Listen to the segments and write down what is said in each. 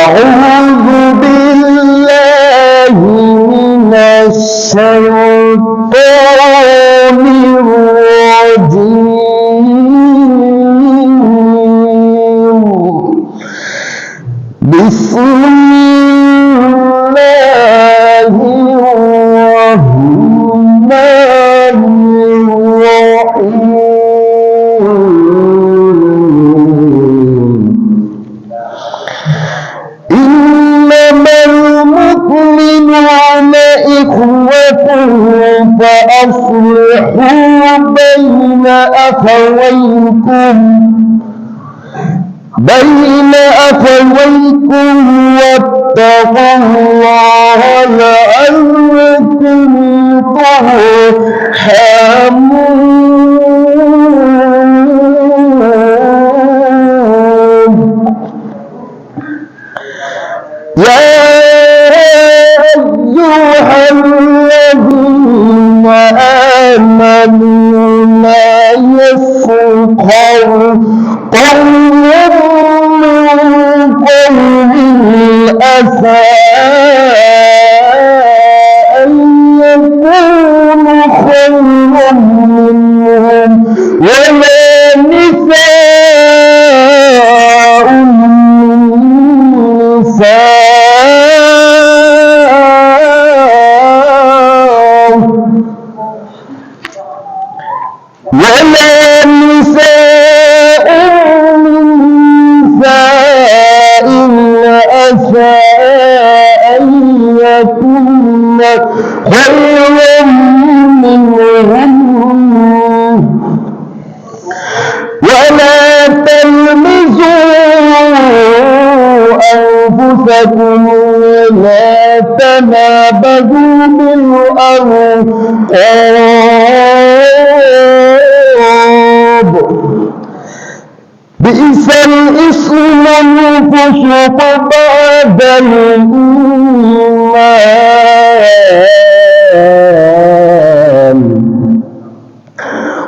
أعوذ بالله من الشيطان الرجيم. بسم الله الرحمن الرحيم. إنما المؤمنون إخوة فأصلحوا بين أخويكم واتقوا الله لعلكم ترحمون. يا أيها الذين آمنوا لا يسخر قوم من قوم عسى أن يكونوا خيرا منهم ولا نساء من نساء عسى أن يكن خيرا منهم. ولا تلمزوا أنفسكم ولا تنابذوا بالألقاب بئس الاسم الفسوق بعد الإيمان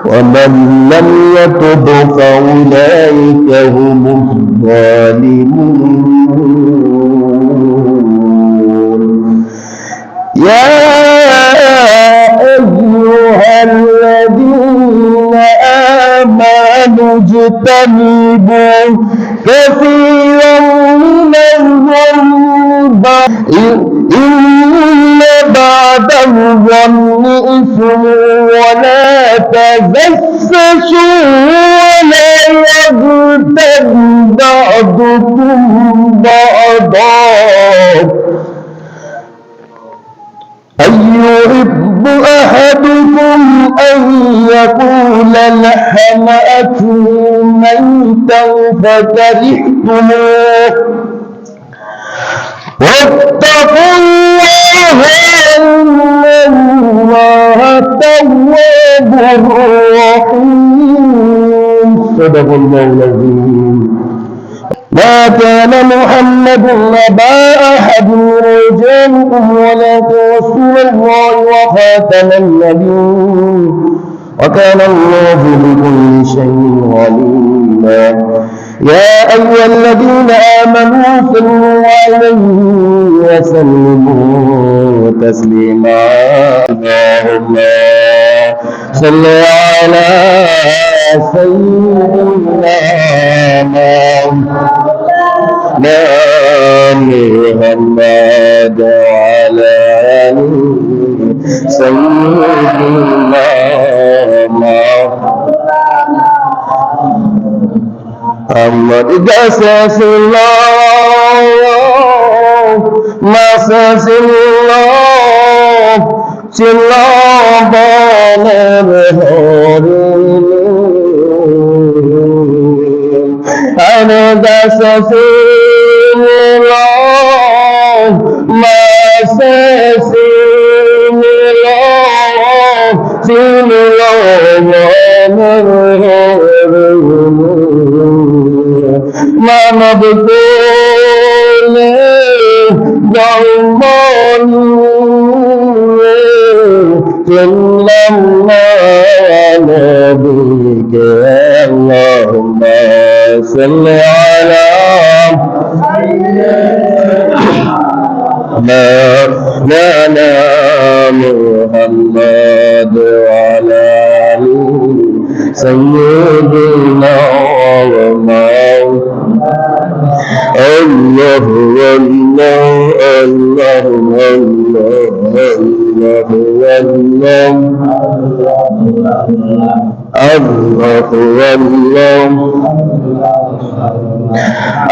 ومن لم يتب فأولئك هم الظالمون. يا أيها الذين آمنوا اجتنبوا كثيرا من الظن إن بعد الظن إثم ولا تجسسوا ولا يغتب بعضكم بعضا أيحب أحدكم أن يأكل لحم أخيه ميتا فكرهتموه واتقوا الله إن الله تواب رحيم. صدق الله العظيم. ما كان محمد أبا أحد من رجالكم ولكن رسول الله وخاتم النبيين وكان الله بكل شيء عليما. يا أيها الذين آمنوا صلوا عليه وسلموا تسليما. اللهم صل على سيدنا محمد وعلى آل سيدنا محمد. جسس الله مسس الله سلام أنا جسس الله مسس الله سلام ما نبذل ضمان صلى الله عليك اللهم صل على مولانا محمد وعلى آل سيدنا الله الله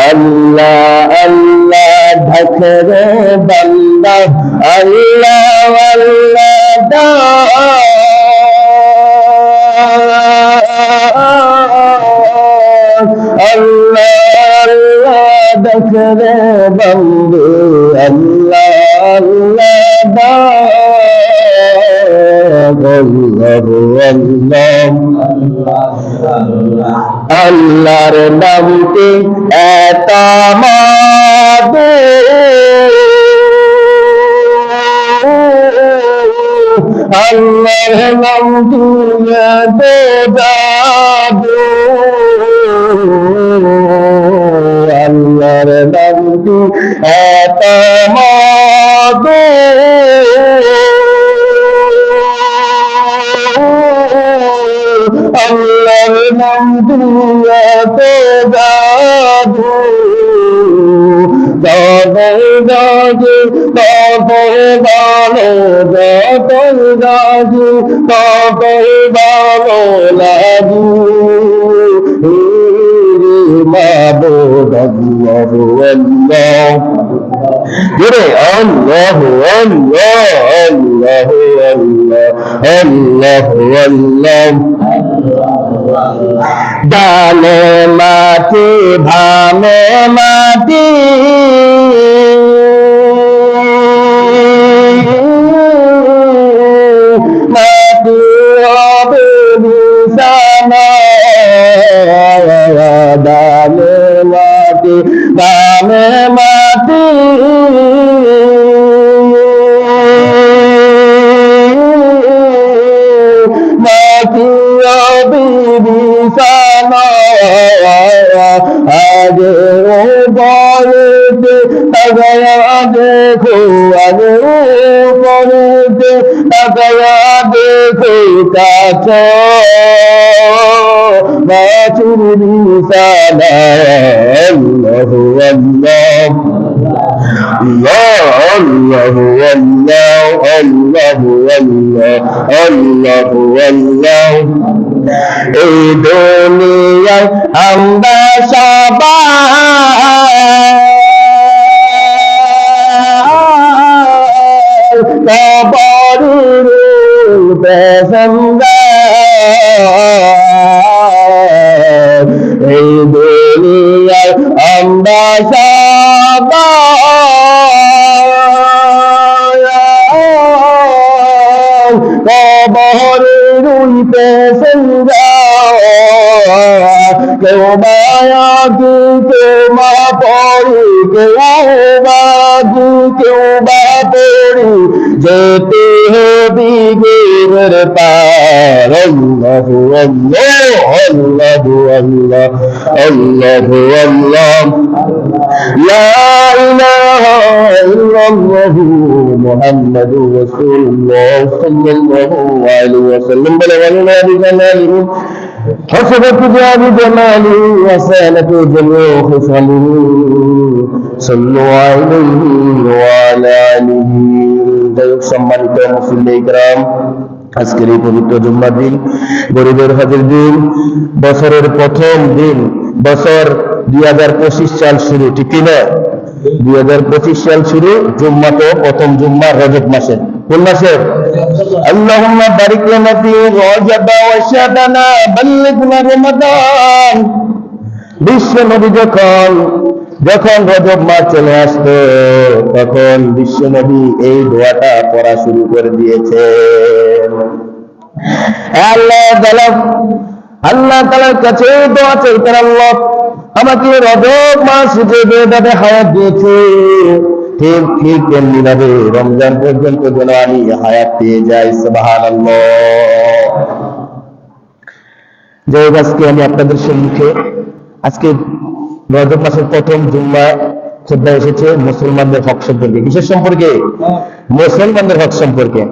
अल्लाह अल्लाह ढकरे बंदा अल्लाह अल्लाह अल्लाह अल्लाह ढकरे बंदे अल्लाह আল্লাহর নামটি এত মধু আল্লাহর নামটি এত জাদু আল্লাহর নামটি এত মধু আল্লাহর নাম দুনিয়াতে জাদু যতই জাগি ততই ভালো যতই জাগি ততই ভালো লাগি মাবুদ আল্লাহু আল্লাহ জোরে আল্লাহু আল্লাহ আল্লাহু আল্লাহ আল্লাহু আল্লাহ ডালে মাটি ভামে মাটি মাটি হবে বিছানা ডালে মাটি ভামে মাটি आगे वो बोलते तगया देखो आगे वो बोलते तगया देखो काचो बाचुरी साला अल्लाहु अल्लाह अल्लाहु अल्लाह अल्लाहु अल्लाह अल्लाहु अल्लाह এই দুনিয়ায় আমরা সবাই কবরের পেছনদার এই দুনিয়ায় আমরা সবাই কবরের পেছনদার কেউ মায়াকি কেউ মা পড়ি কেউ বাজি কেউ বা পড়ি যেতে হবি গের পার আল্লাহু আল্লাহ আল্লাহু আল্লাহ আল্লাহু আল্লাহ লা ইলাহা ইল্লাল্লাহু মুহাম্মাদুর রাসূলুল্লাহ সাল্লাল্লাহু আলাইহি ওয়াসাল্লাম বলে ওয়ালিল্লাহি বিজালালিহি حسبت بجماله وسالت جميع خصاله صلوا عليه وعلى آله সম্মানিত মুসলিম کرام আজকের এই পবিত্র জুম্মার দিন গরিবের হজের দিন বছরের প্রথম দিন বছর 2025 সাল শুরু ঠিক না 2025 সাল শুরু জুম্মা তো প্রথম জুম্মা রজব মাসের কোন মাসের আল্লাহুম্মা বারিক লানা ফি রজব ওয়া শাবানা বাল্লিগনা রমাদান বিশ্ব নবী যখন রজব মাস চলে আসতো তখন বিশ্ব নবী এই দোয়াটা পড়া শুরু করে দিয়েছেন আল্লাহ তাআলার কাছে দোয়া চাইতেন আল্লাহ আমাকে রজব মাস যেভাবে হায়াত দিয়েছে ঠিক তেমনি ভাবে রমজান পর্যন্ত যেন আমি হায়াত পেয়ে যাই সুবহানাল্লাহ। যাই হোক আজকে আমি আপনাদের সম্মুখে আজকে রজব মাসের প্রথম জুম্মা খুতবা এসেছে মুসলমানদের হক সম্পর্কে। কিসের সম্পর্কে? মুসলমানদের হক সম্পর্কে।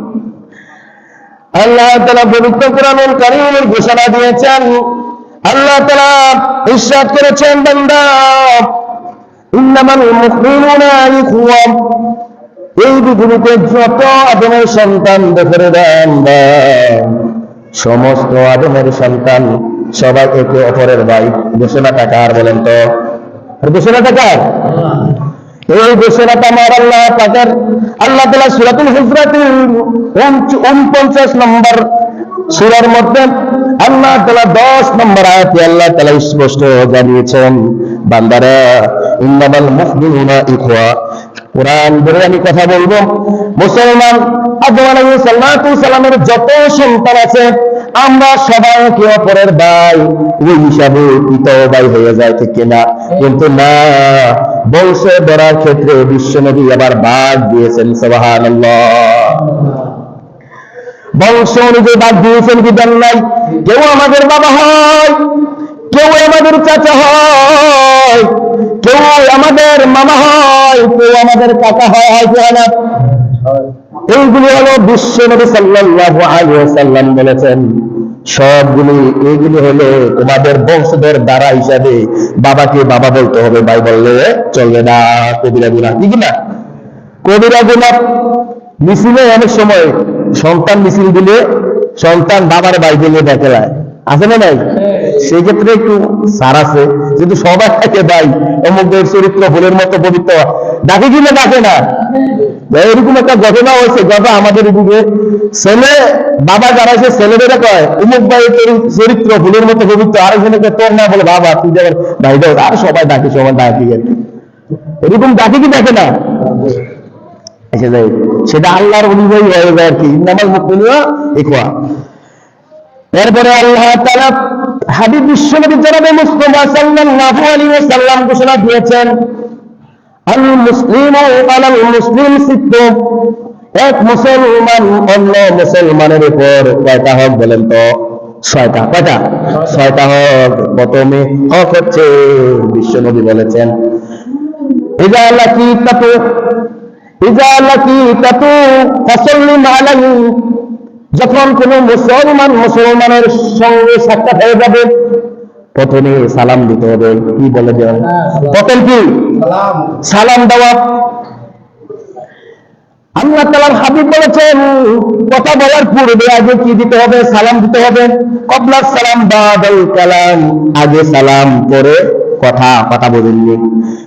আল্লাহ তাআলা পবিত্র কোরআনুল কারীমের ঘোষণা দিয়েছেন। আল্লাহ তাআলা ইরশাদ করেছেন, বান্দা ইন্নামাল মুমিনুনা ইখওয়া, এই পৃথিবীতে যত আদমের সন্তান দেখে দেন, সমস্ত আদমের সন্তান সবাই একে অপরের ভাই। ঘোষণাটা কার বলেন তো? ঘোষণাটা কার? এই ঘোষণাটা আমার আল্লাহ পাকের। আল্লাহ তাআলা সূরাতুল হুজরাতের 49 নম্বর সূরার মধ্যে আল্লাহ তাআলা 10 নম্বর আয়াতে আল্লাহ তাআলা স্পষ্ট জানিয়েছেন, বান্দারা ইন্নামাল মুমিনুনা ইখওয়া। কোরআন ধরে আমি কথা বলবো, মুসলমান আদম আলাইহিস সালামের যত সন্তান আছে আমরা সবাই একে অপরের ভাই, ওই হিসাবে পিতা ভাই হয়ে যায়, ঠিক কিনা? কিন্তু না, বংশ ধরার ক্ষেত্রে বিশ্বনবী আবার ভাগ দিয়েছেন। সুবহানাল্লাহ। বংশ অনুযায়ী ভাগ দিয়েছেন কি দেন নাই? কেউ আমাদের বাবা হয়, কেউ আমাদের চাচা হয়, কেউ আমাদের মামা হয়, কেউ আমাদের কাকা হয়, হয় কি হয় না? এইগুলি হলো বিশ্বনবী সাল্লাল্লাহু আলাইহি ওয়াসাল্লাম বলেছেন সবগুলি, এইগুলি হলো তোমাদের বংশধর দ্বারা হিসাবে বাবাকে বাবা বলতে হবে, ভাই বললে চলবে না। কবিরা গুনাহ, ঠিক না? কবিরা গুনাহ। মিছিলে অনেক সময় সন্তান মিছিল দিলে সন্তান বাবার ভাই বলে দেখায়, আছে না নাই? সেই ক্ষেত্রে একটু সার আছে, কিন্তু সবাই থাকে ভাই, অমুকের চরিত্র ফুলের মতো পবিত্র, ডাকে কিনা ডাকে না। এরকম একটা ঘটনা হয়েছে, যখন আমাদের এদিকে ছেলে বাবা যারা আছে ছেলেদেরা কয় অমুক ভাই চরিত্র ফুলের মতো পবিত্র, আরেকজনকে তোর না বলে বাবা তুই যাবার ভাই দাও, আর সবাই ডাকে, সবাই ডাকি আর কি। এরকম ডাকে কি ডাকে না? এসে যায়, সেটা আল্লাহর অনুযায়ী হয়ে যায় আর কি। ইন্নামাল মুমিনুনা ইখওয়া। এরপরে আল্লাহ তাআলা হাবিব বিশ্বনবী জনাবে মুস্তাফা সাল্লাল্লাহু আলাইহি ওয়াসাল্লাম ঘোষণা দিয়েছেন, আল মুসলিমু আলাল মুসলিম সিত্তু, এক মুসলমান অন্য মুসলমানের উপর কয়টা হক বলেন তো? 6টা। কয়টা? 6টা হক। প্রথমে হক হচ্ছে বিশ্বনবী বলেছেন, ইযা লাকিতাতু ফাসাল্লিম আলাইহি, যখন কোন মুসলমান মুসলমানের সঙ্গে সাক্ষাৎ হয়ে যাবে প্রথমে সালাম দিতে হবে। কি বলে দেন? প্রথম কি? সালাম দেওয়া। আল্লাহ তাআলার হাবিব বলেছেন কথা বলার পূর্বে আগে কি দিতে হবে? সালাম দিতে হবে। কবলাস সালাম বাদাল কালাম, আগে সালাম পরে কথা বলেননি।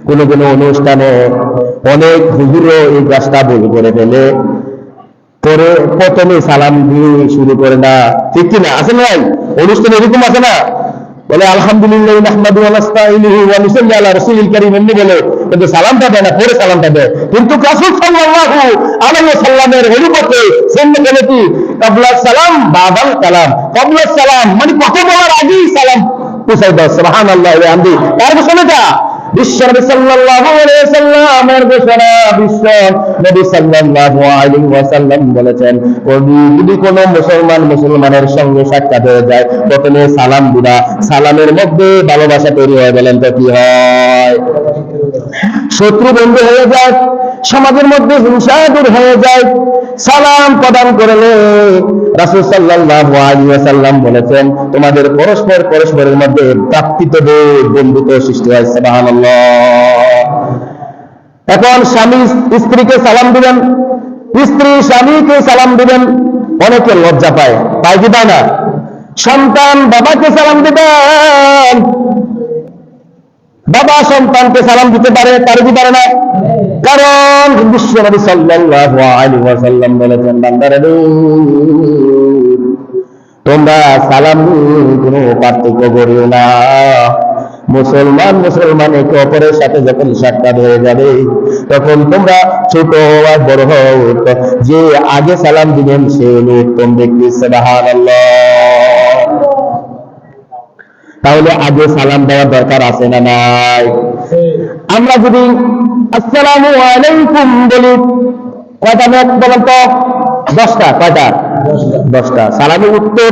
কোন কোন অনুষ্ঠানে অনেক হুজুরও এই কাজটা ভুল করে ফেলে, পরে প্রথমে সালাম দিয়ে শুরু করে না, ঠিক কিনা? আছে না? অনুষ্ঠান এরকম আছে না? বলে আলহামদুলিল্লাহ নাহমাদুহু ওয়া নাস্তাঈনুহু ওয়া নুসাল্লি আলা রাসূলিল কারীম, এমনি বলে, কিন্তু সালামটা দেয় না, পরে সালামটা দেয়। কিন্তু রাসূল সাল্লাল্লাহু আলাইহি ওয়াসাল্লামের অনুমতি সুন্নাত হলো কি? ক্বাবলা সালাম বাদাল কালাম। ক্বাবলা সালাম মানে কথা বলার আগেই সালাম পৌঁছায় দাও। সুবহানাল্লাহি ওয়া বিহামদি। কার ঘোষণাটা? বিশ্বনবী সাল্লাল্লাহু আলাইহি ওয়াসাল্লামের ঘোষণা। বিশ্বনবী সাল্লাল্লাহু আলাইহি ওয়াসাল্লাম বলেছেন, যদি কোনো মুসলমানের সঙ্গে সাক্ষাৎ হয়ে যায় প্রথমে সালাম দিবা, সালামের মধ্যে ভালোবাসা তৈরি হয়। বলেন তো কি হয়? শত্রু বন্ধু হয়ে যায়, সমাজের মধ্যে হিংসা দূর হয়ে যায় সালাম প্রদান করলে। রাসূল সাল্লাল্লাহু আলাইহি ওয়াসাল্লাম বলেছেন তোমাদের পরস্পরের মধ্যে ভ্রাতৃত্ববোধ, বন্ধুত্ব সৃষ্টি হয়। সুবহানাল্লাহ। এখন স্বামী স্ত্রীকে সালাম দিবেন, স্ত্রী স্বামীকে সালাম দিবেন, অনেকে লজ্জা পায়, পায় কি পায় না? সন্তান বাবাকে সালাম দিবেন, বাবা সন্তানকে সালাম দিতে পারে, পারে কি পারে না? কারণ বিশ্বনবী সাল্লাল্লাহু আলাইহি ওয়াসাল্লাম বলেছেন, বান্দারা তোমরা সালাম কোনো পার্থক্য করিও না। মুসলমান একে অপরের সাথে যখন সাক্ষাৎ হয়ে যাবে তখন তোমরা ছোট আর বড় হও, যে আগে সালাম দিবেন সে হলো উত্তম ব্যক্তি। সুবহানাল্লাহ। তাহলে আগে সালাম দেওয়ার দরকার আছে না নাই? আমরা যদি আসসালামু আলাইকুম বলি কয়টা মেয়াদ বলেন তো? 10টা। কয়টা? 10টা। সালামের উত্তর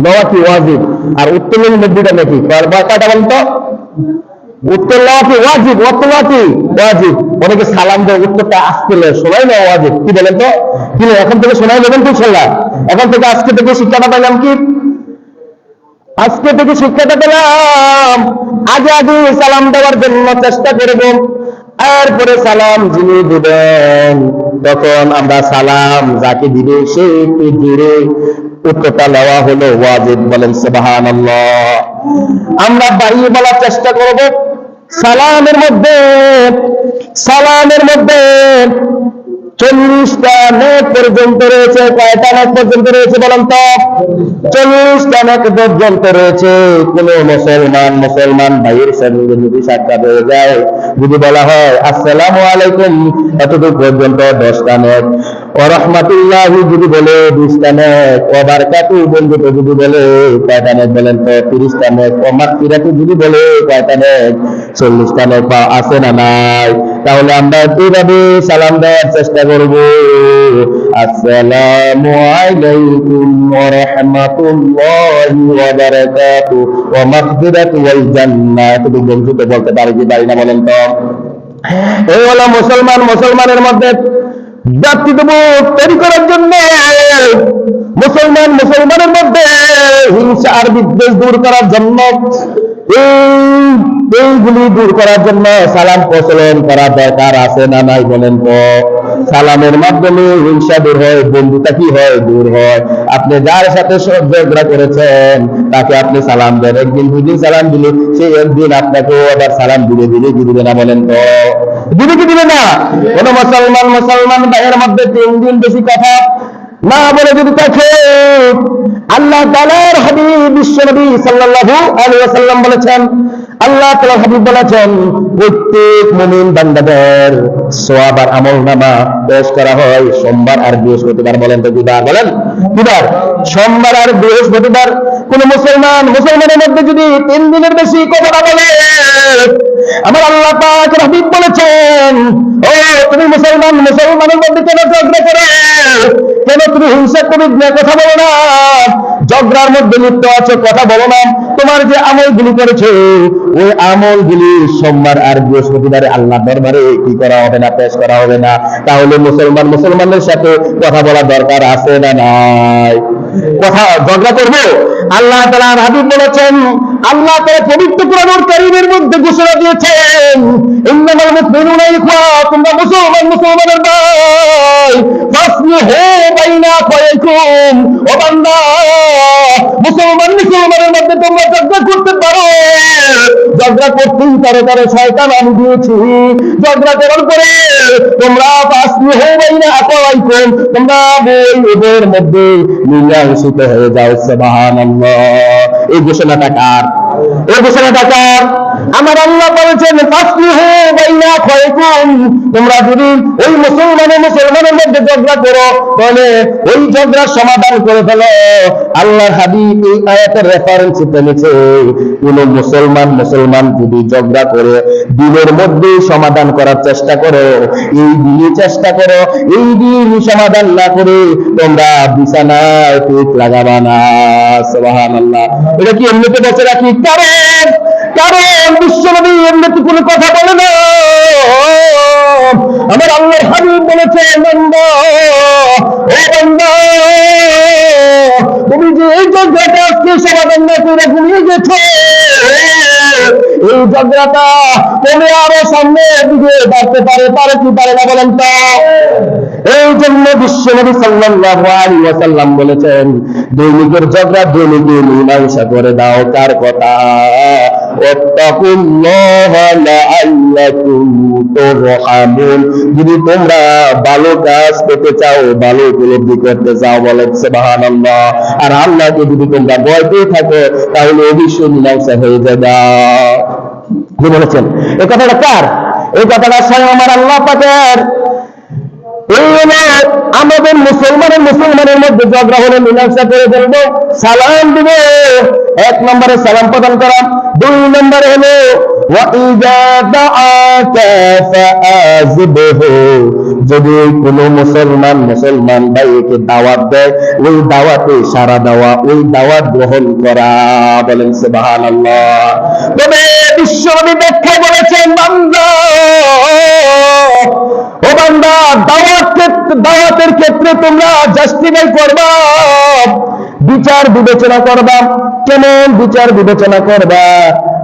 দেওয়া কি ওয়াজিব, আর উত্তরের মধ্যে নাকি কয়টা বলেন তো? উত্তর দেওয়া কি ওয়াজিব? অর্থ কি ওয়াজিব। অনেকে সালাম দেয়, উত্তরটা আসতে শোনাই না ওয়াজিব। কি বলেন তো? কি এখন থেকে শোনাই নেবেন তো ইনশাআল্লাহ? এখন থেকে আজকে থেকে শিক্ষাটা পেলাম কি? আজকে থেকে শিক্ষাটা পেলাম আগে আগে সালাম দেওয়ার জন্য চেষ্টা করব। এরপরে সালাম যিনি দিবেন তখন আমরা সালাম যাকে দিবে সে একটু জুড়ে উত্তরটা নেওয়া হলো ওয়াজিব। বলেন সুবহানাল্লাহ। আমরা বাড়িয়ে বলার চেষ্টা করব। সালামের মধ্যে 40টা নেক পর্যন্ত রয়েছে। কয়টা নেক পর্যন্ত রয়েছে বলেন তো? 40টা নেক পর্যন্ত রয়েছে। কোন মুসলমান ভাইয়ের সঙ্গে যদি সাক্ষাৎ হয়ে যায়, যদি বলা হয় আসসালামু আলাইকুম, এতটুকু পর্যন্ত 10টা নেক। ওয়া রাহমাতুল্লাহি যদি বলে 20টা নেক। ওয়া বারাকাতুহু বন্ধুত্ব যদি বলে কয়টা নেক বলেন তো? 30টা নেক। ওয়া মাগফিরাতু যদি বলে কয়টা নেক? 40টা নেক। আছে না নাই? তাহলে আমরা এইভাবে সালাম দেওয়ার চেষ্টা করব। আসসালামু আলাইকুম ওয়া রাহমাতুল্লাহি ওয়া বারাকাতুহু ওয়া মাগফিরাতু ওয়াল জান্নাহ। এতটুকু বন্ধুত্ব বলতে পারি কি পারি না বলেন তো? এই হলো মুসলমানের মধ্যে জাতিবোধ তৈরি করার জন্য, মুসলমানের মধ্যে হিংসা আর বিদ্বেষ দূর করার জন্য, এইগুলি দূর করার জন্য সালাম প্রচলন করা দরকার আছে না নাই বলেন তো? সালামের মাধ্যমে হিংসা দূর হয়, বন্ধুতা কি হয়? দূর হয়। আপনি যার সাথে ঝগড়া করেছেন তাকে আপনি সালাম দেন। একদিন দুদিন সালাম দিলে সে একদিন আপনাকেও আবার সালাম দিবে কি দিবে না বলেন তো? দিবে কি দিবে না? কোন মুসলমান ভাইয়ের মধ্যে 3 দিন বেশি কথা না বলে যদি থাকে, আল্লাহ তাআলার হাবিব বিশ্বনবী সাল্লাল্লাহু আলাইহি ওয়াসাল্লাম বলেছেন, আল্লাহ তাআলার হাবিব বলেছেন, প্রত্যেক মুমিন বান্দাদের সওয়াব আর আমলনামা পেশ করা হয় সোমবার আর বৃহস্পতিবার। বলেন তো কিবার? বলেন কিবার? সোমবার আর বৃহস্পতিবার। কোন মুসলমানের মধ্যে যদি 3 দিনের বেশি কথা না বলে, আমার আল্লাহ পাকের হাবিব বলেছেন, ও তুমি মুসলমানের মধ্যে কেন ঝগড়া করো? কেন তুমি হিংসা করে কথা বলো না? ঝগড়ার মধ্যে লিপ্ত আছো, কথা বলো না। তোমার যে আমলগুলি করেছো ওই আমলগুলি সোমবার আর বৃহস্পতিবারে আল্লাহর দরবারে কি করা হবে না? পেশ করা হবে না। তাহলে মুসলমানের সাথে কথা বলা দরকার আছে না নাই? কথা ঝগড়া করবো? আল্লাহ তাআলার হাবিব বলেছেন, আল্লাহ তাআলা পবিত্র কোরআনুল কারীমের মধ্যে ঘোষণা দিয়েছেন, ইন্নামাল মুমিনুনা ইখওয়া, তোমরা মুসলমানের ভাই, ফাসলিহু বাইনা আখাওয়াইকুম। ও বান্দা, মুসলমানের মধ্যে তোমরা ঝগড়া করতে পারো। ঝগড়া করতেই পারো, শয়তান আমি দিয়েছি। ঝগড়া করার পরে তোমরা ফাসলিহু বাইনা আখাওয়াইকুম, তোমরা ওদের মধ্যে মিলামিশিত হয়ে যাও। সুবহানাল্লাহ। এই ঘোষণাটা কার? এই ঘোষণাটা কার? আমার আল্লাহ বলেছেন, ফাসলিহু বাইনা আখাওয়াইকুম, তোমরা যদি ওই মুসলমানের মধ্যে ঝগড়া করো তাহলে ওই ঝগড়ার সমাধান করে ফেলো। আল্লাহর হাবিব এই আয়াতের রেফারেন্স এনেছে, কোন মুসলমান যদি ঝগড়া করে দিনের মধ্যে সমাধান করার চেষ্টা করো, এই দিনই চেষ্টা করো, এই দিন সমাধান না করে তোমরা বিছানায় পিঠ লাগাবা না। সুবহানাল্লাহ। এটা কি এমনিতে বসে রাখি? কারণ বিশ্বনবী এমনিতে কোনো কথা বলে না। আমার আল্লাহর হাবিব বলেছে, বান্দা, ও বান্দা, তুমি যে এই ঝগড়াটা আজকে সমাধান না করে ঘুমিয়ে গেছো, এই ঝগড়াটা তুমি আরো সামনের দিকে বাড়তে পারে কি পারে না বলেন তো? এই জন্য বিশ্বনবী সাল্লাল্লাহু আলাইহি ওয়াসাল্লাম বলেছেন, দৈনিকের ঝগড়া দৈনিকে মীমাংসা করে দাও। কার কথা? ওয়াত্তাকুল্লাহা লাআল্লাকুম তুরহামুন। যদি তোমরা ভালো কাজ পেতে চাও, ভালো উপলব্ধি করতে চাও, বলেন সুবহানাল্লাহ। আর আল্লাহকে যদি তোমরা ভয় পেয়ে থাকো তাহলে অবশ্যই মীমাংসা হয়ে যাবে। কি বলেছেন? এই কথাটা কার? এই কথাটা স্বয়ং আমার আল্লাহ পাকের। এই আমাদের মুসলমানের মধ্যে ঝগড়া হলে মীমাংসা করে ফেলবো, সালাম দিব। 1 নম্বরে সালাম প্রদান করা। 2 নম্বরে হলো ওয়াইদা দাআকা ফাআজিবহু, যদি কোনো মুসলমান ভাইকে দাওয়াত দেয় ওই দাওয়াতে সাড়া দেওয়া, ওই দাওয়াত গ্রহণ করা। বলেন সুবহানাল্লাহ। তবে বিশ্বনবী ব্যাখ্যা বলেছেন, বান্দা ও বান্দা, দাওয়াতের ক্ষেত্রে তোমরা জাস্টিফাই করবা, বিচার বিবেচনা করবা। কেমন বিচার বিবেচনা করবা?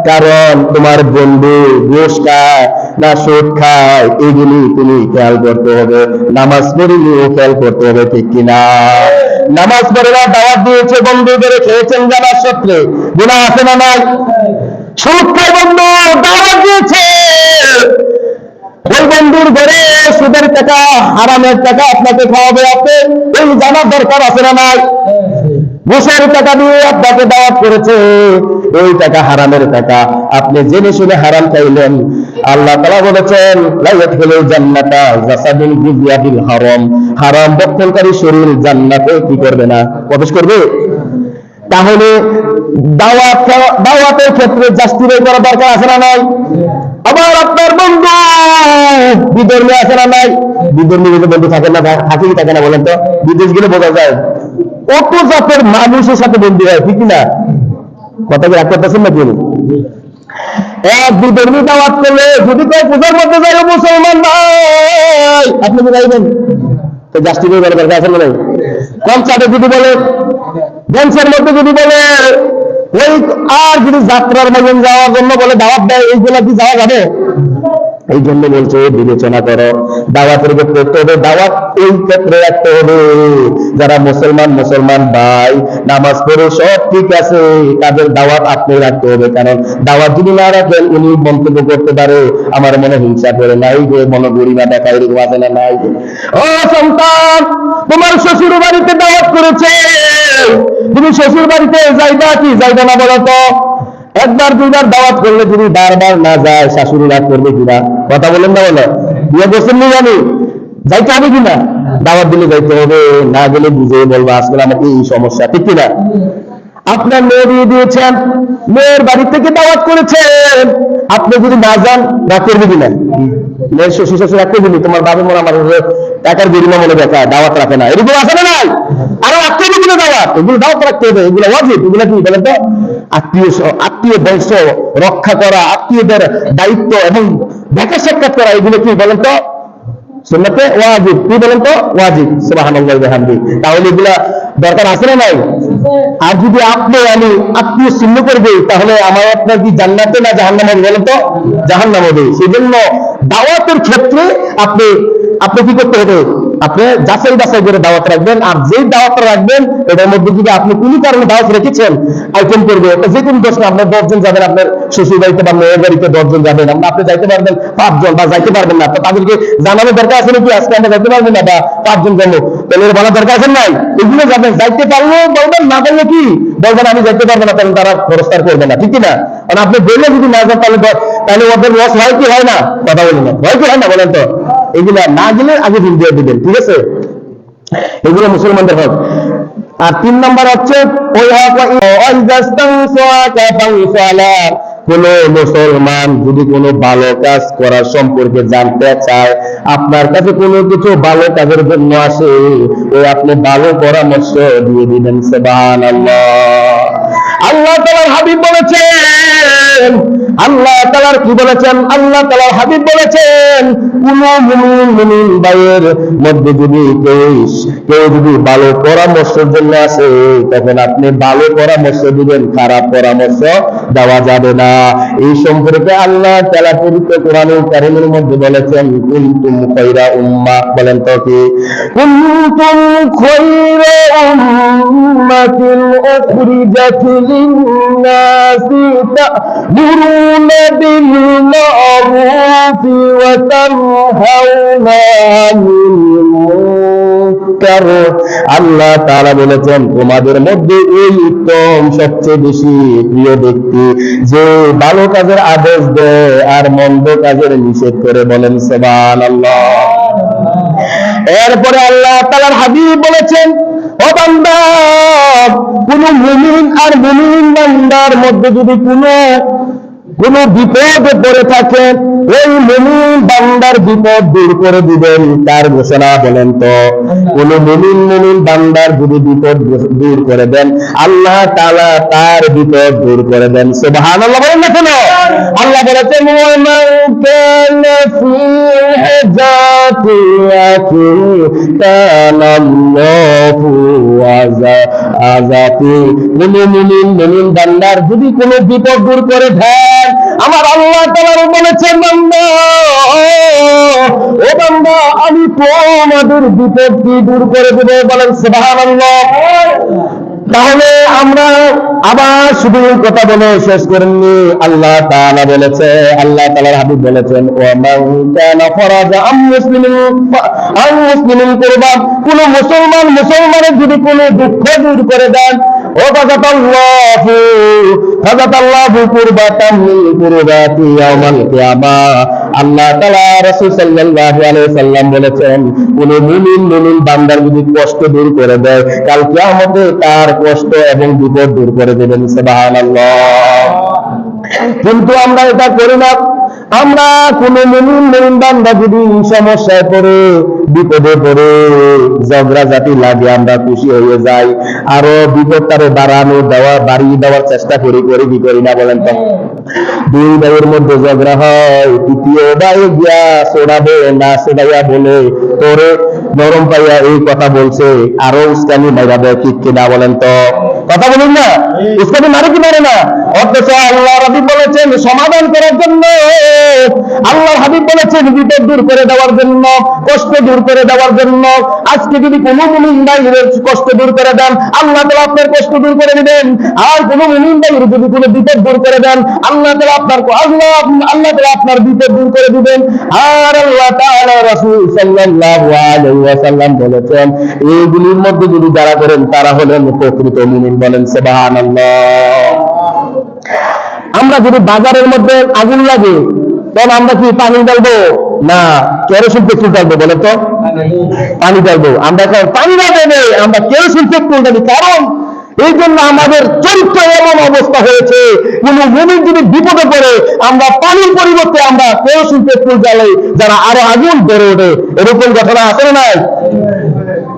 কারণ তোমার বন্ধু ঘুষ খায় না সুদ খায়, এগুলি তুমি খেয়াল করতে হবে। নামাজ পড়িলেও খেয়াল করতে হবে, ঠিক কিনা? নামাজ পড়েরা দাওয়াত দিয়েছে, বন্ধু করে খেয়েছেন জানার সত্ত্বে, গুনাহ আছে না নাই? সুদ খায় বন্ধু, দাওয়াত দিয়েছে, ওই বন্ধুর ঘরে সুদের টাকা, হারামের টাকা আপনাকে খাওয়াবে, আপনি এই জানার দরকার আছে না নাই? ঘুষের টাকা দিয়ে আপনাকে দাওয়াত করেছে, এই টাকা হারামের টাকা, আপনি জেনে শুনে হারাম খাইলেন। আল্লাহ তাআলা বলেছেন, লা ইয়াদখুলুল জান্নাতা জাসাদুন গুযিয়া বিল হারাম, হারাম ভক্ষণকারী শরীর জান্নাতে কি করবে না, প্রবেশ করবে। তাহলে দাওয়াতের ক্ষেত্রে জাস্টিফাই করা দরকার আছে না নাই? আবার আপনার বন্ধু বিধর্মী আছে না নাই? বিধর্মী বন্ধু থাকে না, থাকে কি থাকে না বলেন তো? বিদেশ গেলে বোঝা যায় কত জাতের মানুষের সাথে বন্ধু হয়, ঠিক না? কথা কি রাগ করতেছেন না? কেউ এক বিধর্মী দাওয়াত করলে যদি কেউ পূজার মধ্যে যায় মুসলমান ভাই, আপনি কি যাইবেন? তো জাস্টিফাই করা দরকার আছে না নাই? কনসার্টে যদি বলে, ড্যান্সের মধ্যে যদি বলে, ওই আর যদি যাত্রার মধ্যে যাওয়ার জন্য বলে দাওয়াত দেয়, এইগুলো কি যাওয়া যাবে? এই জন্য বলছে বিবেচনা করো। দাওয়াতের ক্ষেত্রে তবে দাওয়াত এই ক্ষেত্রে রাখতে হবে যারা মুসলমান ভাই নামাজ পড়ে সব ঠিক আছে, তাদের দাওয়াত আপনি রাখতে হবে। কারণ দাওয়াত যদি না রাখেন, উনি মন্তব্য করতে পারে আমার মনে হিংসা করে, নাই যে মনে গরিমা দেখা, এরকম আছে না নাই? ও সন্তান, তোমার শ্বশুর বাড়িতে দাওয়াত করেছে, তুমি শ্বশুর বাড়িতে যাইবা কি যাইবা না বলো তো? একবার দুইবার দাওয়াত করলে যদি বারবার না যায়, শাশুড়ি রাগ করবে কিনা? কথা বলেন না? বলো বিয়ে বসেন নি, জানি যাইতে হবে কিনা? দাওয়াত দিলে যাইতে হবে, না গেলে বুঝে বলবো আজকাল আমাকে এই সমস্যা, ঠিক কিনা? আপনার মেয়ে বিয়ে দিয়েছেন, মেয়ের বাড়ি থেকে দাওয়াত করেছেন, আপনি যদি না যান রাগ করবে কিনা? মেয়ের শ্বশুর শাশুড়ি রাগ করবে, তোমার বাবা মনে আমার টাকার গরিমা মনে দেখা দাওয়াত রাখে না, এরকম আছে না নাই? আরো রাখতে হবে এগুলো দাওয়াত, এগুলো দাওয়াত রাখতে হবে, এগুলো ওয়াজিব। এগুলো কি বলেন তো? আত্মীয় বংশ রক্ষা করা, আত্মীয়দের দায়িত্ব এবং দেখা সাক্ষাৎ করা, এগুলো কি বলেন তো? সুন্নাতে ওয়াজিব। কি বলেন তো? ওয়াজিব। সুবহানাল্লাহি ওয়া বিহামদিহি। তাহলে এগুলা দরকার আছে না নাই? আর যদি আপনি আমি আত্মীয় ছিন্ন করবে, তাহলে আমার আপনার কি জান্নাতে না জাহান্নামে হবে? বলেন তো? জাহান্নামে হবে। সেজন্য দাওয়াতের ক্ষেত্রে আপনি কি করতে হবে? আপনি যাচাই বাছাই করে দাওয়াত রাখবেন। আর যে দাওয়াত রাখবেন, এটার মধ্যে যদি আপনি কোনো কারণে দাওয়াত রেখেছেন, আইটেম করবে, যে কোনো দোষ না, আপনার 10 জন যাবেন, আপনার শ্বশুর বাড়িতে বা মেয়ের বাড়িতে 10 জন যাবেন, আপনি যাইতে পারবেন 5 জন বা যাইতে পারবেন না, তো তাদেরকে জানানোর দরকার আছে নাকি আজকে আমরা যাইতে পারবেন না বা 5 জন যাবো, তাহলে বলার দরকার আছে নাই? এগুলো যাবেন, যাইতে পারলেও বলবেন, না পারলে কি বলবেন আমি যাইতে পারবো না, তাহলে তারা পুরস্কার করবে না, ঠিক কিনা? কারণ আপনি বললে যদি না যান, তাহলে ওদের লস হয় কি হয় না? কথা বলি না, হয় কি হয় না বলেন তো? এগুলা না গেলে আগে বিল দিয়ে দিবেন, ঠিক আছে? এগুলো মুসলমানদের হক। আর 3 নম্বর হচ্ছে কোন মুসলমান যদি কোনো ভালো কাজ করার সম্পর্কে জানতে চায়, আপনার কাছে কোনো কিছু ভালো কাজের জন্য আসে, ওই আপনি ভালো পরামর্শ দিয়ে দিবেন। সুবহানাল্লাহ। আল্লাহ তাআলার হাবিব বলেছেন, আল্লাহ তাআলার কি বলেছেন? আল্লাহ তাআলার হাবিব বলেছেন, কোন মুমিন ভাইয়ের মধ্যে যদি কেউ যদি ভালো পরামর্শের জন্য আসে, তখন আপনি ভালো পরামর্শ দিবেন, খারাপ পরামর্শ দেওয়া যাবে না। এই সম্পর্কে আল্লাহ তাআলা পবিত্র কোরআনুল কারীমের মধ্যে বলেছেন, কুনতুম খায়রা উম্মাহ। বলেন তো কি? কুনতুম খায়রা উম্মাতিন উখরিজাত লিন-নাসি তা'মুরুনা বিল মা'রুফি ওয়া তানহাউনা আনিল মুনকার। আল্লাহ তাআলা বলেছেন, তোমাদের মধ্যে এই উত্তম সবচেয়ে বেশি প্রিয় ব্যক্তি যে ভালো কাজের আদেশ দেয় আর মন্দ কাজের নিষেধ করে। বলেন সুবহানাল্লাহ। এরপরে আল্লাহ তাআলার হাবিব বলেছেন, ও বান্দা, কোন মুমিন আর মুমিন বান্দার মধ্যে যদি কোন বিপদে পড়ে থাকে, ওই মুমিন বান্দার বিপদ দূর করে দিবেন। তার ঘোষণা বলেন তো? কোন মুমিন বান্দার যদি বিপদ দূর করে দেন, আল্লাহ তাআলা তার বিপদ দূর করে দেন। সুবহানাল্লাহ বলেন না কেন? আল্লাহ বলেছেন, ওয়ামান কানা ফি হাজাতি কানাল্লাহু আযাতি। কোন মুমিন বান্দার যদি কোন বিপদ দূর করে দেন, আমার আল্লাহ তাআলা বলেছেন, বান্দা, ও বান্দা, আমি তোমাদের বিপদ কি দূর করে দেব। বলেন সুবহানাল্লাহ। তাহলে আমরা আবার শুধু কথা বলে শেষ করেননি। আল্লাহ তাআলা বলেছে, আল্লাহ তাআলার হাবিব বলেছেন, ওয়া মান কানা ফারাজা আম মুসলিমিন কুরবান, কোন মুসলমানের যদি কোন দুঃখ দূর করে দেন, ও ফাযাতাল্লাহু কুরবাতান মিন কুরবাতি ইয়াউমাল কিয়ামাহ। আল্লাহ তাআলা রাসূল সাল্লাল্লাহু আলাইহি সাল্লাম বলেছেন, কোন মুমিন বান্দার যদি কষ্ট দূর করে দেয়, কাল কিয়ামতে তার কষ্ট এবং বিপদ দূর করে দেবেন। সুবহানাল্লাহ। কিন্তু আমরা এটা করি না। আমরা কোন মুমিন বান্দা যদি সমস্যায় পড়ে, বিপদে পড়ে, ঝগড়া জাতি লাগে, আমরা খুশি হয়ে যাই, আরো বিপদটারে বাড়িয়ে দেওয়ার চেষ্টা করি কি করি না? বলেন তো? দুই ভাইয়ের মধ্যে ঝগড়া হয়, তৃতীয় ভাই গিয়া শোনাবে না, শোনাইয়া বলে, তোরে নরম পাইয়া এই কথা বলছে, আরো উস্কানি মাইরাবে, ঠিক কিনা? বলেন তো? কথা বলুন না, উস্কানি মারে কি মারে না? অথচ আল্লাহ হাবিব বলেছেন সমাধান করার জন্য, আল্লাহ হাবিব বলেছেন বিপদ দূর করে দেওয়ার জন্য, কষ্ট দূর করে দেওয়ার জন্য। আজকে যদি কোনো মুমিন ভাইয়ের কষ্ট দূর করে দেন, আল্লাহ তাআলা আপনার কষ্ট দূর করে দিবেন। আর কোনো মুমিন ভাইয়ের যদি কোনো বিপদ দূর করে দেন, আল্লাহ তাআলা আপনার বিপদ দূর করে দিবেন। আর আল্লাহ তাআলা রাসূল সাল্লাল্লাহু আলাইহি ওয়াসাল্লাম বলেছেন, এইগুলির মধ্যে যদি যারা করেন, তারা হলেন প্রকৃত মুমিন। বলেন সুবহানাল্লাহ। আমরা যদি বাজারের মধ্যে আগুন লাগে, তখন আমরা কি পানি ঢালবো না কেরোসিন পেট্রোল ঢালবো? বলে তো? পানি ঢালবো। আমরা পানি না দেবে, আমরা কেরোসিন পেট্রোল ঢালি। কারণ এই জন্য আমাদের চরিত্র এমন অবস্থা হয়েছে, কোন মুমিন যদি বিপদে পড়ে, আমরা পানির পরিবর্তে আমরা কেরোসিন পেট্রোল জ্বালাই, যারা আরো আগুন বেড়ে ওঠে। এরকম ঘটনা আছে না নাই?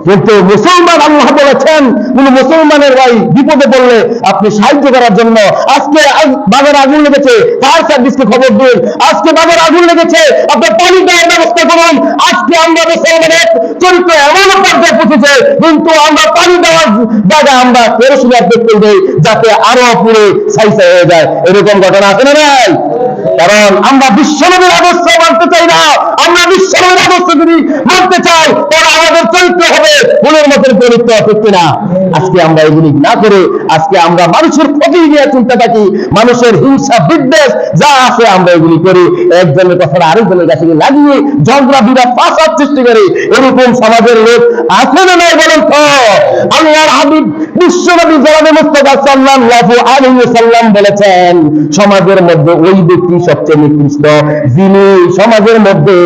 কিন্তু মুসলমান, আল্লাহ বলেছেন, কোন মুসলমানের ভাই বিপদে পড়লে আপনি সাহায্য করার জন্য, আজকে বাজারে আগুন লেগেছে, ফায়ার সার্ভিসকে খবর দিন। আজকে বাজারে আগুন লেগেছে, আপনার পানি দেওয়ার ব্যবস্থা করুন। আজকে আমরা মুসলমানের চরিত্র এমন পর্যায়ে পৌঁছেছে, কিন্তু আমরা পানি দেওয়ার জায়গায় আমরা কেরোসিনের পেট্রোল দিই, যাতে আরো পুরো ছাই হয়ে যায়। এরকম ঘটনা আছে না নাই? কারণ আমরা বিশ্বনবীর আদর্শ মানতে চাই না। আমরা বিশ্বনবীর আদর্শ যদি মানতে চাই, তাহলে আমাদের চরিত্র হবে ফুলের মতের চরিত্র, ঠিক কিনা? আজকে আমরা এগুলি না করে, আজকে আমরা মানুষের ক্ষতি নিয়ে চিন্তা থাকি, মানুষের হিংসা বিদ্বেষ যা আছে আমরা এগুলি করি, একজনের কথা আরেকজনের কাছে লাগিয়ে ঝগড়া বিবাদ ফাসাদ সৃষ্টি করি। এরকম সমাজের লোক আছে না নাই? বলেন তো? আল্লাহর হাবিব বিশ্বনবী জনাবে মুস্তাফা সাল্লাল্লাহু আলাইহি ওয়াসাল্লাম বলেছেন, সমাজের মধ্যে ওই ব্যক্তি সবচেয়ে নিকৃষ্ট, যিনি সমাজের মধ্যে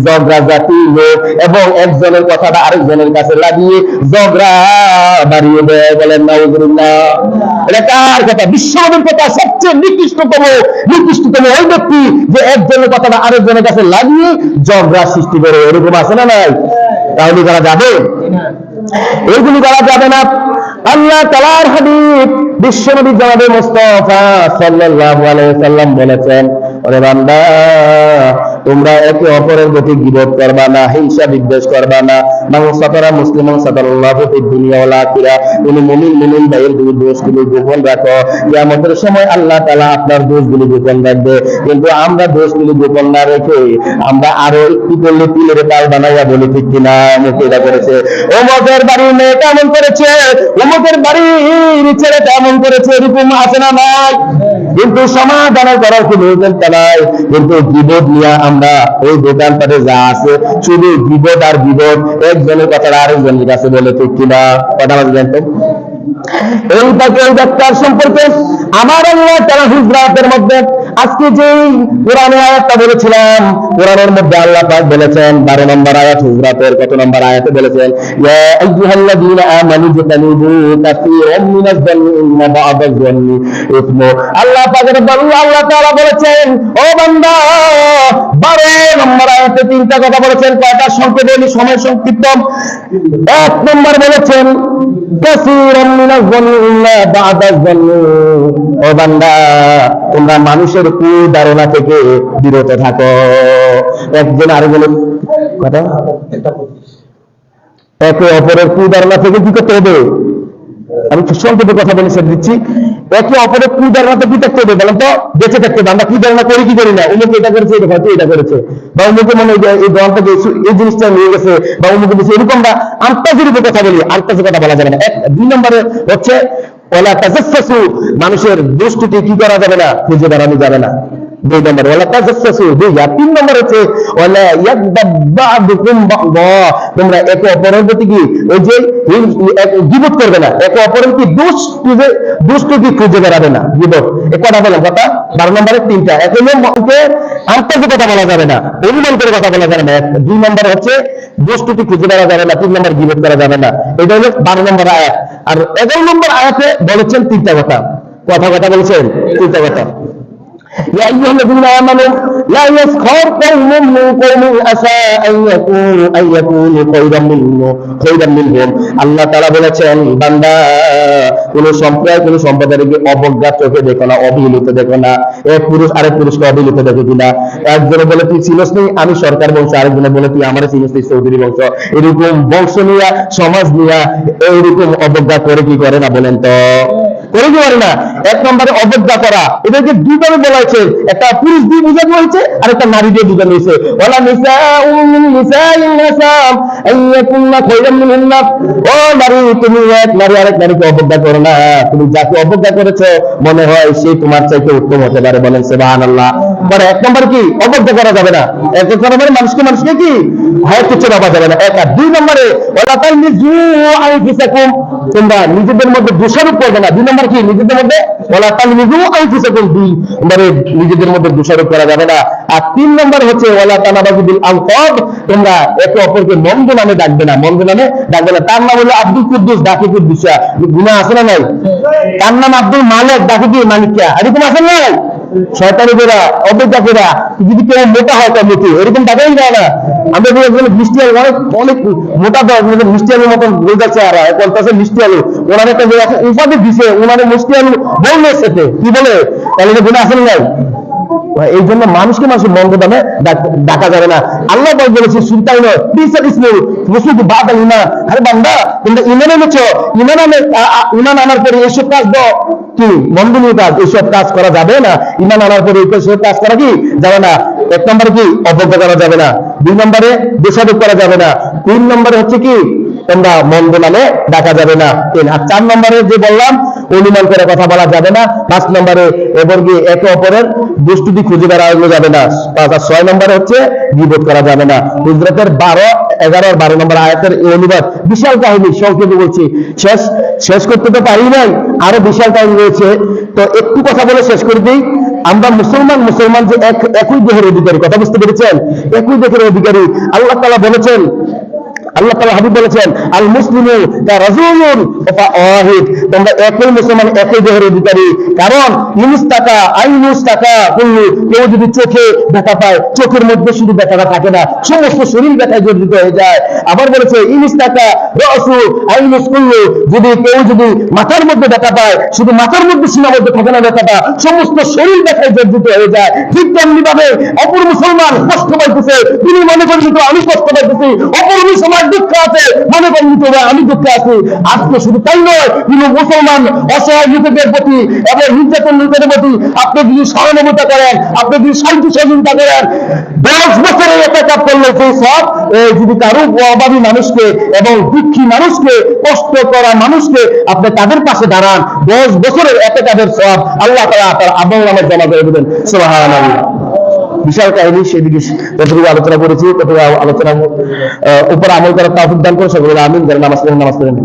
ঝগড়া জাতি লোক এবং একজনের কথাটা আরেকজনের কাছে লাগিয়ে ঝগড়া বাড়িয়ে দেয়। বলেন নাউজুবিল্লাহ। এটা কার কথা? বিশ্বনবীর কথা। সবচেয়ে নিকৃষ্টতম ওই ব্যক্তি যে একজনের কথাটা আরেকজনের কাছে লাগিয়ে ঝগড়া সৃষ্টি করে। এরকম আছে না নাই? তাহলে করা যাবে? এইগুলি করা যাবে না। আল্লাহ তাআলার হাবিব বিশ্বনবী জনাবে মুস্তাফা সাল্লাল্লাহু আলাইহি ওয়াসাল্লাম বলেছেন, ওরে বান্দা, তোমরা একে অপরের প্রতি গীবত করবা না, হিংসা বিদ্বেষ করবা না। মান সাতারা মুসলিমান সাতারাল্লাহু ফিদ দুনিয়া ওয়াল আখিরাহ। তুমি মুমিন ভাইয়ের দোষগুলি গোপন রাখো, কিয়ামতের সময় আল্লাহ তাআলা আপনার দোষগুলি গোপন রাখবে। কিন্তু আমরা দোষগুলি গোপন না রেখে আমরা আরো একটু করলে তিলের তাল বানাইয়া বলি, ঠিক কিনা? মুখে এটা করেছে, অমুকের বাড়ির মেয়েটা এমন করেছে, অমুকের বাড়ির ছেলেটা এমন করেছে। এরকম আছে না নাই? কিন্তু সমাধান করার কোনো চিন্তা নাই। কিন্তু গীবত নিয়ে আমরা ওই দোকানপাটে যা আছে, শুধু গীবত আর গীবত, একজনের কথাটা আরেকজনের কাছে বলে, ঠিক কিনা? কথা বলবেন তো? এই ডাক্তার সম্পর্কে আমার আল্লাহ তাআলা হুজরাতের মধ্যে আজকে যে কোরআনের আয়াতটা বলেছিলাম, কোরআনের মধ্যে আল্লাহ পাক বলেছেন 12 নম্বর আয়াত হুজরাতের কত নম্বর আয়াতে বলেছেন, ইয়া আইয়ুহাল্লাযীনা আমানু ইজতানিবু কাসীরাম মিনাজ যান্নি ইন্না বা'দাজ যান্নি ইসমু। আল্লাহ পাকের আল্লাহ তাআলা বলেছেন, ও বান্দা 12 নম্বর আয়াতে তিনটা কথা বলেছেন। কয়টা সংক্ষেপে বলি, সময় সংক্ষিপ্ত। এক নম্বর বলেছেন কাসীরাম মিনাজ যান্নি ইন্না বা'দাজ যান্নি, ও বান্দা তোমরা মানুষের কুধারণা থেকে বিরত থাকো। একজন আরেকজনের কথা, একে অপরের কুধারণা থেকে কি করতে হবে? আমি সংক্ষেপে কথা বলে ছেড়ে দিচ্ছি। একে অপরের কুধারণা থেকে কি থাকতে হবে বলেন তো? বেঁচে থাকতে হবে। আমরা কুধারণা করি কি করি না? উমুক এটা করেছে, এটা হয়তো এটা করেছে, বা উমুকে মনে এই দল থেকে এই জিনিসটা নিয়ে গেছে, বা উমুকে দিচ্ছে, এরকম আমরা আন্তাজের কথা বলি। আন্তাজের কথা বলা যাবে না। দুই নম্বরে হচ্ছে ওয়ালা তাজাসসু, মানুষের দুষ্টুটি কি করা যাবে না? খুঁজে বেড়ানো যাবে না। 2 নম্বর ওয়ালা তাজাসসু। 3 নম্বর হচ্ছে ওয়ালা ইয়াগদাব বা'দুকুম বা'দা, তোমরা একে অপরের প্রতি কি ওই যে গীবত করবে না, একে অপরের কি দুষ্টুটি খুঁজে বেড়াবে না। গীবত এই কথা বলেন, কথা 12 নম্বরে 3টা। এক হলো মুখে আন্তর্জাতিক কথা বলা যাবে না, অভিমান করে কথা বলা যাবে না। 2 নম্বর হচ্ছে দুষ্টুটি খুঁজে বেড়া যাবে না। 3 নম্বর গীবত করা যাবে না। এটা হলো 12 নম্বর আয়াত। আর 11 নম্বর আয়াতে বলেছেন 3টা কথা। কথা বলেছেন 3টা কথা। يا أيها الذين آمنوا لا يسخر قوم من قوم عسى أن يكونوا خيرا منهم। আল্লাহ তাআলা বলেছেন, বান্দা কোন সম্প্রদায় কোন সম্প্রদায়কে অবজ্ঞা চোখে দেখো না, অবহেলিত দেখো না। এক পুরুষ আরেক পুরুষকে অবহেলিত দেখে কিনা। একজনে বলে তুই চিনস নেই আমি সরকার বংশ, আরেকজনে বলে তুই আমার চিনস নেই চৌধুরী বংশ। এরকম বংশ নিয়া সমাজ নিয়া এইরকম অবজ্ঞা করে কি করে না বলেন তো? করে কি করে না? 1 নম্বরে অবজ্ঞা করা, এটাকে দুইভাবে বলা হয়েছে। একটা পুরুষ দিয়ে বোঝানো হয়েছে, আর একটা নারী দিয়ে বোঝানো হয়েছে। ওয়ালা নিসাউম মিন নিসাইন নাসাম আইয়াকুন্না খায়রাম মিনহুন্না, ও নারী তুমি এক নারী আরেক নারীকে অবজ্ঞা করো না। তুমি যাকে অবজ্ঞা করেছো মনে হয় সে তোমার চাইতে উত্তম হতে পারে, বলেন সুবহানাল্লাহ। পরে 1 নম্বর কি অবজ্ঞা করা যাবে না। এক করা মানে মানুষকে কি ভয় কিছু ভাবা যাবে না। 1 আর 2 নম্বরে ওয়ালা তালমিজু আনফুসাকুম, তোমরা নিজেদের মধ্যে দোষারোপ করবে না। 2 নম্বর কি নিজেদের মধ্যে ওয়ালা তালমিজু আনফুসাকুম, 2 নম্বরে নিজেদের মধ্যে দোষারোপ করা যাবে না। আর 3 নম্বর হচ্ছে ওয়ালা তানাবাজু বিল আলকাব, তোমরা একে অপরকে মন্দ নামে ডাকবে না, মন্দ নামে ডাকবে না। তার নাম হলো আব্দুল কুদ্দুস, ডাকে কুদ্দুসা, গুনাহ আছে না নাই? তার নাম আব্দুল মালিক, ডাকে কি মালিকিয়া, এরকম আছে না নাই? শয়তানি করা অবজ্ঞা করা, যদি কেউ মোটা হয় তার মুখে এরকম ডাকাই যায় না। আমরা মিষ্টি আলু অনেক মোটা মিষ্টি আলুর মতন বই যাচ্ছে, আর বলতেছে মিষ্টি আলু। ওনার একটা উপাধি দিছে, ওনার মিষ্টি আলু বললের সাথে কি বলে, তাহলে গুনাহ আছে না নাই? এই জন্য মানুষকে মানুষের মন্দ নামে ডাকা যাবে না। আল্লাহ বলেছে সুলতান আরে বান্দা তোমরা ইমান এনেছো, ইমান আনার পরে এইসব কাজ দাও কি মন্দনীয় কাজ, এইসব কাজ করা যাবে না। ইমান আনার পরে এইসব কাজ করা কি যাবে না। 1 নম্বরে কি অবজ্ঞা করা যাবে না, 2 নম্বরে দোষারোপ করা যাবে না, 3 নম্বরে হচ্ছে কি তোমরা মন্দ নামে ডাকা যাবে না। আর 4 নম্বরে যে বললাম অনুমান করে কথা বলা যাবে না। 5 নম্বরে এবং কি একে অপরের দুষ্টুটি খুঁজে বেড়ানো যাবে না। 5 আর 6 নম্বরে হচ্ছে গীবত করা যাবে না। হুজরাতের 12, 11 আর 12 নম্বর আয়াতের এই অনুবাদ বিশাল কাহিনী, সংক্ষেপে বলছি, শেষ করতে তো পারি নাই, আরো বিশাল কাহিনী রয়েছে। তো একটু কথা বলে শেষ করে দিই। আমরা মুসলমান যে একই দেহের অধিকারী, কথা বুঝতে পেরেছেন? একই দেহের অধিকারী। আল্লাহ তাআলা বলেছেন, আল্লাহ তাআলা হাবিব বলেছেন আল মুসলিমু কারাজুলুন ওয়াহিদ, তোমরা একই মুসলমান একই দেহের অধিকারী। কারণ ইউনুস টাকা কুল্লু, কেউ যদি চোখে ব্যথা পায় চোখের মধ্যে শুধু ব্যথাটা থাকে না, সমস্ত শরীর ব্যথায় জর্জরিত হয়ে যায়। আবার বলেছে ইউনুস টাকা রাসু আইনুস কুল্লু, কেউ যদি মাথার মধ্যে ব্যথা পায় শুধু মাথার মধ্যে সীমাবদ্ধ থাকে না ব্যথাটা, সমস্ত শরীর ব্যথায় জর্জরিত হয়ে যায়। ঠিক তেমনি ভাবে অপর মুসলমান কষ্ট পাইতেছে, তিনি মনে করেন আমি কষ্ট পাইতেছি, অপর মুসলমান দুঃখ আছে, মনে করেন আমি দুঃখে আছি। আজকে শুধু তাই নয়, কিন্তু মুসলমান অসহায় লোকেদের প্রতি এবং নির্যাতন লোকেদের প্রতি আপনি যদি সহানুভূতি করেন, আপনি যদি শান্তি সহযোগিতা করেন, 10 বছরের একটা কাজ করলে সেই সব যদি কারো অভাবী মানুষকে এবং দুঃখী মানুষকে কষ্ট করা মানুষকে আপনি তাদের পাশে দাঁড়ান, 10 বছরের একটা কাজের সব আল্লাহ তাআলা তার আমল নামে জমা করে দেবেন। সুবহানাল্লাহ। বিশাল কাহিনী, সেদিকে যতটুকু আলোচনা করেছি ততটুকু আলোচনা উপর আমল করার তৌফিক দান করে সকলে আমিন। যারা নামাজ পড়েন